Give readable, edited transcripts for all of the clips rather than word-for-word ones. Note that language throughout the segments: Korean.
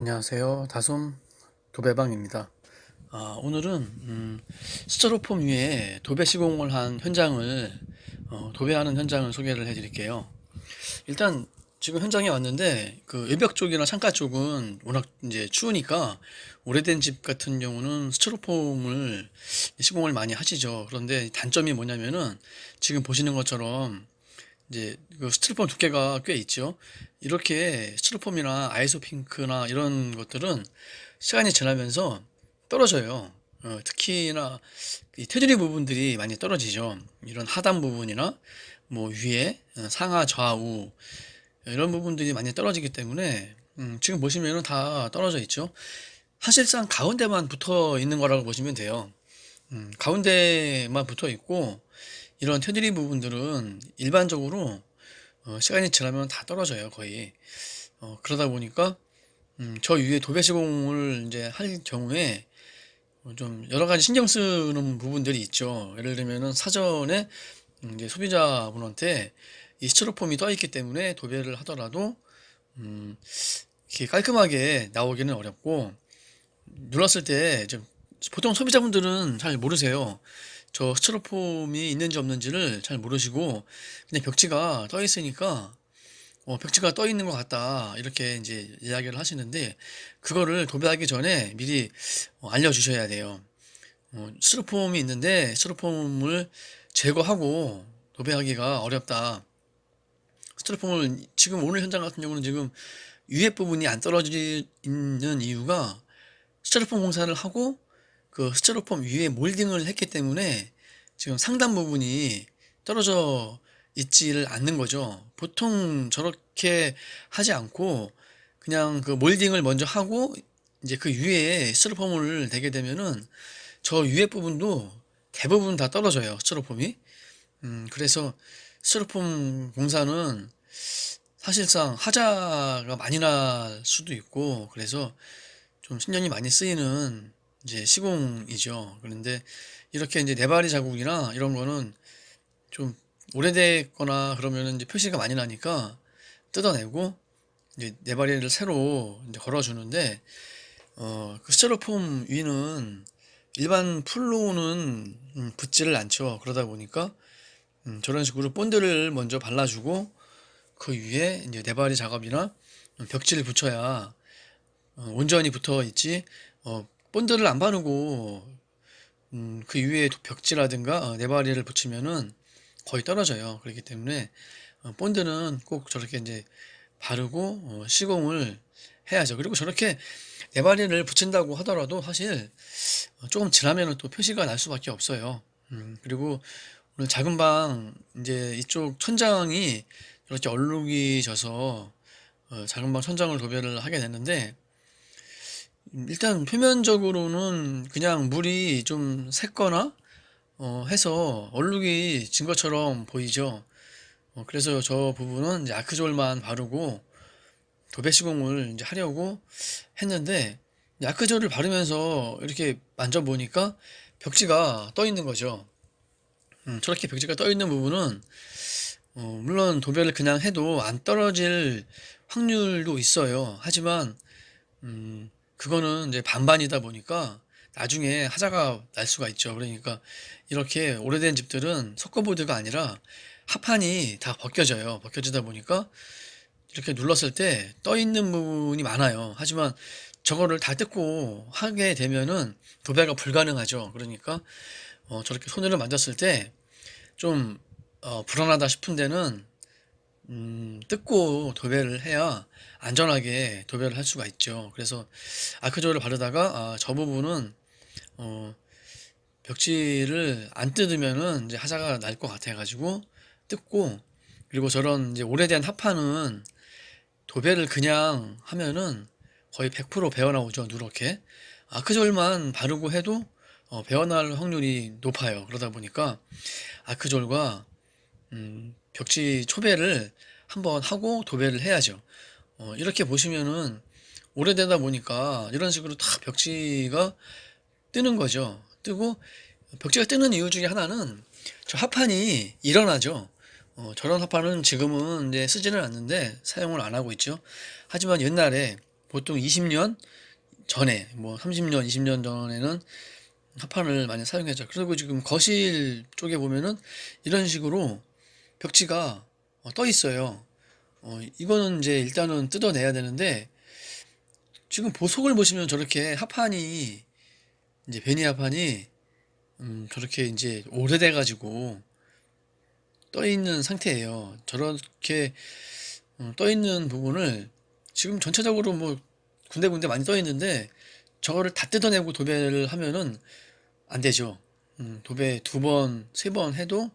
안녕하세요. 다솜 도배방입니다. 오늘은 스티로폼 위에 도배 시공을 한 현장을 도배하는 현장을 소개를 해드릴게요. 일단 지금 현장에 왔는데 그 외벽 쪽이나 창가 쪽은 워낙 이제 추우니까 오래된 집 같은 경우는 스티로폼을 시공을 많이 하시죠. 그런데 단점이 뭐냐면은 지금 보시는 것처럼 이제 그 스티로폼 두께가 꽤 있죠. 이렇게 스티로폼이나 아이소핑크나 이런 것들은 시간이 지나면서 떨어져요. 특히나 이 테두리 부분들이 많이 떨어지죠. 이런 하단 부분이나 뭐 위에 상하 좌우 이런 부분들이 많이 떨어지기 때문에 지금 보시면은 다 떨어져 있죠. 사실상 가운데만 붙어 있는 거라고 보시면 돼요. 가운데만 붙어 있고 이런 테두리 부분들은 일반적으로 시간이 지나면 다 떨어져요, 거의. 그러다 보니까 저 위에 도배 시공을 이제 할 경우에 좀 여러 가지 신경 쓰는 부분들이 있죠. 예를 들면은 사전에 이제 소비자분한테 이 스티로폼이 떠 있기 때문에 도배를 하더라도 음, 이렇게 깔끔하게 나오기는 어렵고 눌렀을 때 좀 보통 소비자분들은 잘 모르세요. 저 스티로폼이 있는지 없는지를 잘 모르시고 그냥 벽지가 떠 있으니까 벽지가 떠 있는 것 같다 이렇게 이제 이야기를 하시는데 그거를 도배하기 전에 미리 알려주셔야 돼요. 스티로폼이 있는데 스티로폼을 제거하고 도배하기가 어렵다. 스티로폼을 지금 오늘 현장 같은 경우는 지금 위에 부분이 안 떨어져 있는 이유가 스티로폼 공사를 하고 그 스티로폼 위에 몰딩을 했기 때문에 지금 상단 부분이 떨어져 있지를 않는 거죠. 보통 저렇게 하지 않고 그냥 그 몰딩을 먼저 하고 이제 그 위에 스티로폼을 대게 되면은 저 위에 부분도 대부분 다 떨어져요. 스티로폼이. 그래서 스티로폼 공사는 사실상 하자가 많이 날 수도 있고 그래서 좀 신경이 많이 쓰이는 이제 시공이죠. 그런데 이렇게 이제 네바리 자국이나 이런 거는 좀 오래됐거나 그러면은 이제 표시가 많이 나니까 뜯어내고 이제 네바리를 새로 이제 걸어주는데 그 스티로폼 위는 일반 풀로는 붙지를 않죠. 그러다 보니까 저런 식으로 본드를 먼저 발라주고 그 위에 이제 네바리 작업이나 벽지를 붙여야 온전히 붙어 있지. 본드를 안 바르고 그 위에 벽지라든가 네바리를 붙이면은 거의 떨어져요. 그렇기 때문에 본드는 꼭 저렇게 이제 바르고 시공을 해야죠. 그리고 저렇게 네바리를 붙인다고 하더라도 사실 조금 지나면은 또 표시가 날 수밖에 없어요. 그리고 오늘 작은 방 이제 이쪽 천장이 이렇게 얼룩이 져서 작은 방 천장을 도배를 하게 됐는데 일단 표면적으로는 그냥 물이 좀 샜거나 해서 얼룩이 진 것처럼 보이죠. 그래서 저 부분은 이제 아크졸만 바르고 도배 시공을 이제 하려고 했는데 아크졸을 바르면서 이렇게 만져보니까 벽지가 떠 있는 거죠. 저렇게 벽지가 떠 있는 부분은 물론 도배를 그냥 해도 안 떨어질 확률도 있어요. 하지만 그거는 이제 반반이다 보니까 나중에 하자가 날 수가 있죠. 그러니까 이렇게 오래된 집들은 석고보드가 아니라 합판이 다 벗겨져요. 벗겨지다 보니까 이렇게 눌렀을 때 떠 있는 부분이 많아요. 하지만 저거를 다 뜯고 하게 되면은 도배가 불가능하죠. 그러니까 저렇게 손으로 만졌을 때 좀 불안하다 싶은 데는 뜯고 도배를 해야 안전하게 도배를 할 수가 있죠. 그래서 아크조를 바르다가 저 부분은 어, 벽지를 안 뜯으면은 이제 하자가 날 것 같아 가지고 뜯고 그리고 저런 이제 오래된 합판은 도배를 그냥 하면은 거의 100% 배어나오죠. 누렇게 아크졸만 바르고 해도 배어날 확률이 높아요. 그러다 보니까 아크졸과 벽지 초배를 한번 하고 도배를 해야죠. 이렇게 보시면은 오래되다 보니까 이런 식으로 다 벽지가 뜨는 거죠. 뜨고 벽지가 뜨는 이유 중에 하나는 저 합판이 일어나죠. 저런 합판은 지금은 이제 쓰지는 않는데 사용을 안 하고 있죠. 하지만 옛날에 보통 20년 전에, 뭐 30년, 20년 전에는 합판을 많이 사용했죠. 그리고 지금 거실 쪽에 보면은 이런 식으로 벽지가 떠 있어요. 이거는 이제 일단은 뜯어내야 되는데, 지금 보석을 보시면 저렇게 합판이, 이제 베니 합판이 저렇게 이제 오래돼 가지고 떠 있는 상태예요. 저렇게 떠 있는 부분을 지금 전체적으로 뭐 군데군데 많이 떠 있는데, 저거를 다 뜯어내고 도배를 하면은 안 되죠. 도배 두 번, 세 번 해도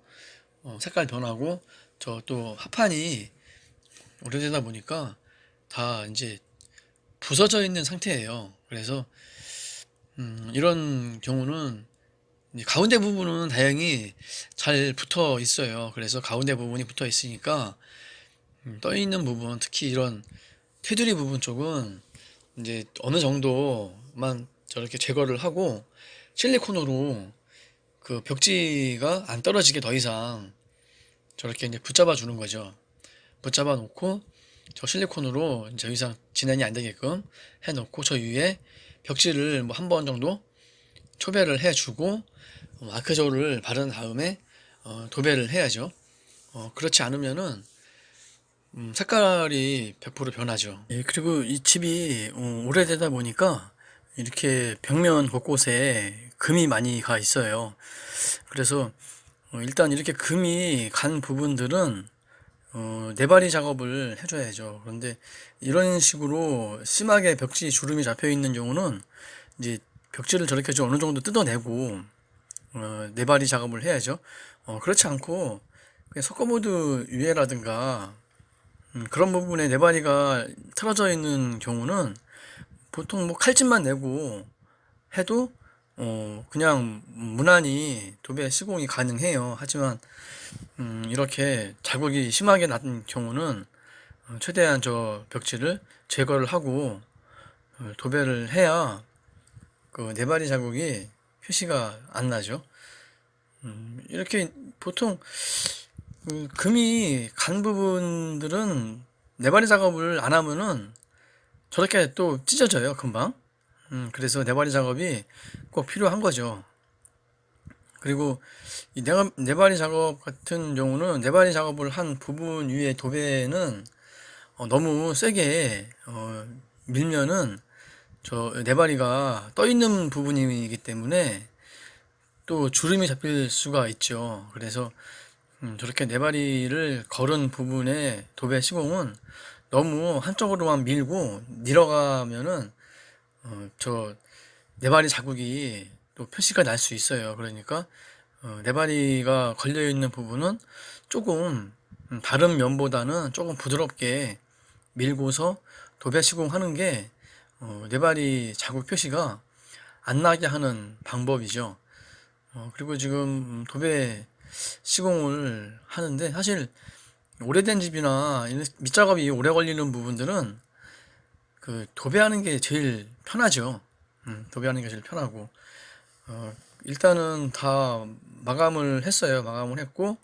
색깔 변하고, 저 또 합판이 오래되다 보니까 다 이제 부서져 있는 상태예요. 그래서 이런 경우는 이제 가운데 부분은 다행히 잘 붙어 있어요. 그래서 가운데 부분이 붙어 있으니까 떠 있는 부분, 특히 이런 테두리 부분 쪽은 이제 어느 정도만 저렇게 제거를 하고, 실리콘으로 그 벽지가 안 떨어지게 더 이상 저렇게 이제 붙잡아 주는 거죠. 붙잡아 놓고 저 실리콘으로 이제 더 이상 진행이 안 되게끔 해 놓고, 저 위에 벽지를 뭐 한 번 정도 초배를 해 주고 아크저울을 바른 다음에 도배를 해야죠. 그렇지 않으면은 색깔이 100% 변하죠. 예, 그리고 이 집이 오래되다 보니까 이렇게 벽면 곳곳에 금이 많이 가 있어요. 그래서 일단 이렇게 금이 간 부분들은 네바리 작업을 해줘야죠. 그런데 이런 식으로 심하게 벽지 주름이 잡혀 있는 경우는 이제 벽지를 저렇게 좀 어느 정도 뜯어내고 네바리 작업을 해야죠. 그렇지 않고 그냥 석고보드 위에라든가 그런 부분에 네바리가 틀어져 있는 경우는 보통 뭐 칼집만 내고 해도 그냥 무난히 도배 시공이 가능해요. 하지만 이렇게 자국이 심하게 난 경우는 최대한 저 벽지를 제거를 하고 도배를 해야 그 네바리 자국이 표시가 안 나죠. 이렇게 보통 금이 간 부분들은 네바리 작업을 안 하면은 저렇게 또 찢어져요, 금방. 그래서 네바리 작업이 꼭 필요한 거죠. 그리고 이 네바리 작업 같은 경우는 네바리 작업을 한 부분 위에 도배는 너무 세게 밀면은 저 네바리가 떠 있는 부분이기 때문에 또 주름이 잡힐 수가 있죠. 그래서 저렇게 네바리를 걸은 부분의 도배 시공은 너무 한쪽으로만 밀고 밀어가면은 저 네바리 자국이 또 표시가 날 수 있어요. 그러니까 네바리가 걸려 있는 부분은 조금 다른 면보다는 조금 부드럽게 밀고서 도배 시공하는 게 네바리 자국 표시가 안 나게 하는 방법이죠. 그리고 지금 도배 시공을 하는데, 사실 오래된 집이나 밑작업이 오래 걸리는 부분들은 그 도배하는 게 제일 편하죠. 도배하는 게 제일 편하고 일단은 다 마감을 했어요. 마감을 했고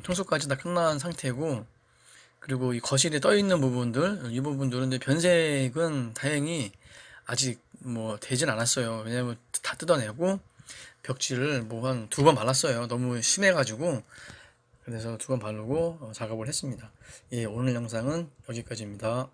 청소까지 다 끝난 상태고, 그리고 이 거실에 떠 있는 부분들, 이 부분들은 이제 변색은 다행히 아직 뭐 되진 않았어요. 왜냐면 다 뜯어내고 벽지를 뭐 한 두 번 발랐어요. 너무 심해가지고. 그래서 두 번 바르고 작업을 했습니다. 예, 오늘 영상은 여기까지입니다.